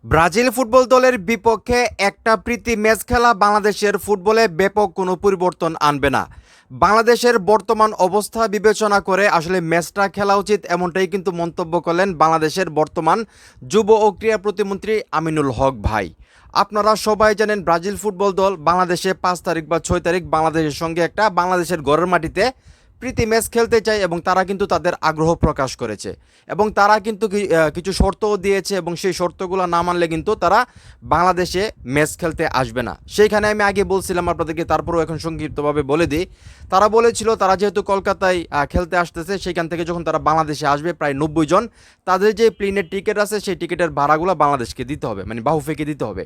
Brazil football দলের বিপক্ষে একটা প্রীতি ম্যাচ খেলা বাংলাদেশের ফুটবলে ব্যাপক কোনো পরিবর্তন আনবে না। বাংলাদেশের বর্তমান অবস্থা বিবেচনা করে আসলে ম্যাচটা খেলা উচিত, এমনটাই কিন্তু মন্তব্য করলেন বাংলাদেশের বর্তমান যুব ও ক্রীড়া প্রতিমন্ত্রী আমিনুল হক ভাই। আপনারা সবাই জানেন ব্রাজিল ফুটবল দল বাংলাদেশে 5 তারিখ বা 6 তারিখ বাংলাদেশের সঙ্গে একটা বাংলাদেশের ঘরের মাটিতে প্রীতি ম্যাচ খেলতে চায় এবং তারা কিন্তু তাদের আগ্রহ প্রকাশ করেছে এবং তারা কিন্তু কিছু শর্তও দিয়েছে এবং সেই শর্তগুলো না মানলে কিন্তু তারা বাংলাদেশে ম্যাচ খেলতে আসবে না। সেইখানে আমি আগে বলছিলাম আপনাদেরকে, তারপরেও এখন সংক্ষিপ্তভাবে বলে দিই। তারা বলেছিল তারা যেহেতু কলকাতায় খেলতে আসতেছে, সেখান থেকে যখন তারা বাংলাদেশে আসবে প্রায় 90 জন, তাদের যে প্লেনের টিকিট আছে সেই টিকিটের ভাড়াগুলো বাংলাদেশকে দিতে হবে, মানে বাহুফেকে দিতে হবে।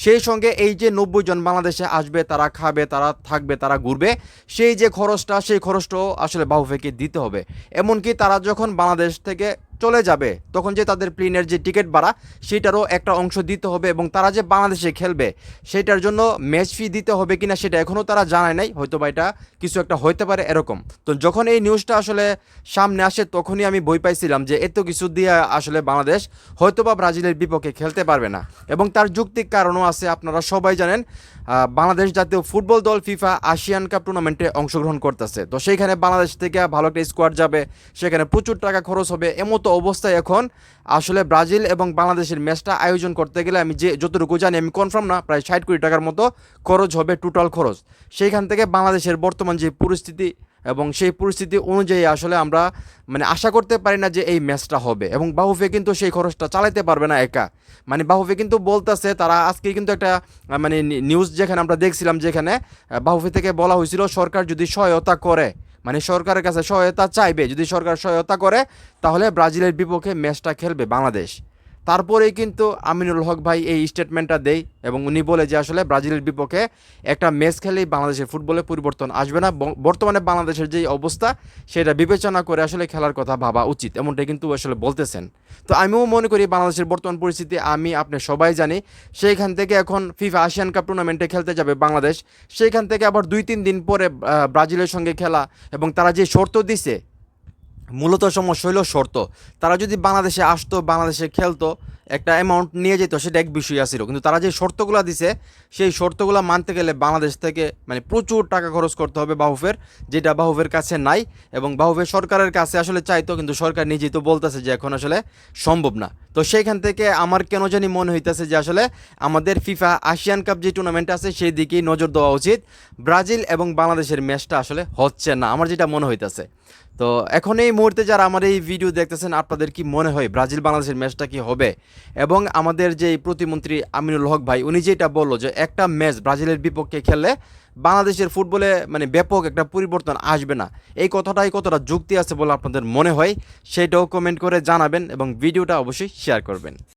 সেই সঙ্গে এই যে 90 জন বাংলাদেশে আসবে, তারা খাবে, তারা থাকবে, তারা ঘুরবে, সেই যে খরচটা সেই খরচটাও আসলে বাহুফেকে দিতে হবে। এমনকি তারা যখন বাংলাদেশ থেকে চলে যাবে তখন যে তাদের প্লেনের যে টিকিট ভাড়া সেটারও একটা অংশ দিতে হবে এবং তারা যে বাংলাদেশে খেলবে সেটার জন্য ম্যাচ ফি দিতে হবে কিনা সেটা এখনও তারা জানায় নাই, হয়তো বা এটা কিছু একটা হইতে পারে এরকম। তো যখন এই নিউজটা আসলে সামনে আসে তখনই আমি ভয় পাইছিলাম যে এত কিছু দিয়ে আসলে বাংলাদেশ হয়তো বা ব্রাজিলের বিপক্ষে খেলতে পারবে না। এবং তার যৌক্তিক কারণও আছে। আপনারা সবাই জানেন বাংলাদেশ জাতীয় ফুটবল দল ফিফা এশিয়ান কাপ টুর্নামেন্টে অংশগ্রহণ করতেছে, তো সেইখানে বাংলাদেশ থেকে ভালো একটা স্কোয়াড যাবে, সেখানে প্রচুর টাকা খরচ হবে। এমতো অবস্থায় এখন আসলে ব্রাজিল এবং বাংলাদেশের ম্যাচটা আয়োজন করতে গেলে আমি যে যতটুকু জানি, আমি কনফার্ম না, প্রায় 60 কোটি টাকার মতো খরচ হবে, টোটাল খরচ। সেইখান থেকে বাংলাদেশের বর্তমান যে পরিস্থিতি এবং সেই পরিস্থিতি অনুযায়ী আসলে আমরা মানে আশা করতে পারি না যে এই ম্যাচটা হবে। এবং বাহুফে কিন্তু সেই খরচটা চালাতে পারবে না একা। মানে বাহুফে কিন্তু বলতেছে, তারা আজকে কিন্তু একটা মানে নিউজ যেখানে আমরা দেখছিলাম, যেখানে বাহুফে থেকে বলা হয়েছিল সরকার যদি সহায়তা করে, মানে সরকারের কাছে সহায়তা চাইবে, যদি সরকার সহায়তা করে তাহলে ব্রাজিলের বিপক্ষে ম্যাচটা খেলবে বাংলাদেশ। তারপরেই কিন্তু আমিনুল হক ভাই এই স্টেটমেন্টটা দেয় এবং উনি বলে যে আসলে ব্রাজিলের বিপক্ষে একটা ম্যাচ খেলেই বাংলাদেশের ফুটবলে পরিবর্তন আসবে না, বর্তমানে বাংলাদেশের যেই অবস্থা সেটা বিবেচনা করে আসলে খেলার কথা ভাবা উচিত, এমনটাই কিন্তু আসলে বলতেছেন। তো আমিও মনে করি বাংলাদেশের বর্তমান পরিস্থিতি আমি আপনি সবাই জানি। সেইখান থেকে এখন ফিফা এশিয়ান কাপ টুর্নামেন্টে খেলতে যাবে বাংলাদেশ, সেইখান থেকে আবার 2-3 দিন পরে ব্রাজিলের সঙ্গে খেলা এবং তারা যে শর্ত দিছে, মূলত সমস্যা হলো শর্ত। তারা যদি বাংলাদেশে আসতো, বাংলাদেশে খেলতো, একটা অ্যামাউন্ট নিয়ে যেত, সেটা এক বিষয় আসছিল। কিন্তু তারা যে শর্তগুলো দিছে সেই শর্তগুলো মানতে গেলে বাংলাদেশ থেকে মানে প্রচুর টাকা খরচ করতে হবে বাহুফের, যেটা বাহুফের কাছে নাই। এবং বাহুফের সরকারের কাছে আসলে চাইতো, কিন্তু সরকার নিজেই তো বলতেছে যে এখন আসলে সম্ভব না। তো সেইখান থেকে আমার কেন জানি মনে হইতেছে যে আসলে আমাদের ফিফা এশিয়ান কাপ যে টুর্নামেন্ট আছে সেই দিকেই নজর দেওয়া উচিত। ব্রাজিল এবং বাংলাদেশের ম্যাচটা আসলে হচ্ছে না, আমার যেটা মনে হইতেছে। তো এখন এই মুহূর্তে যারা আমার এই ভিডিও দেখতেছেন, আপনাদের কি মনে হয় ব্রাজিল বাংলাদেশের ম্যাচটা কি হবে? এবং আমাদের যে প্রতিমন্ত্রী আমিনুল হক ভাই উনি যেটা বললো যে একটা ম্যাচ ব্রাজিলের বিপক্ষে খেললে বাংলাদেশের ফুটবলে মানে ব্যাপক একটা পরিবর্তন আসবে না, এই কথাটাই কতটা যুক্তি আছে বলে আপনাদের মনে হয় সেটাও কমেন্ট করে জানাবেন এবং ভিডিওটা অবশ্যই শেয়ার করবেন।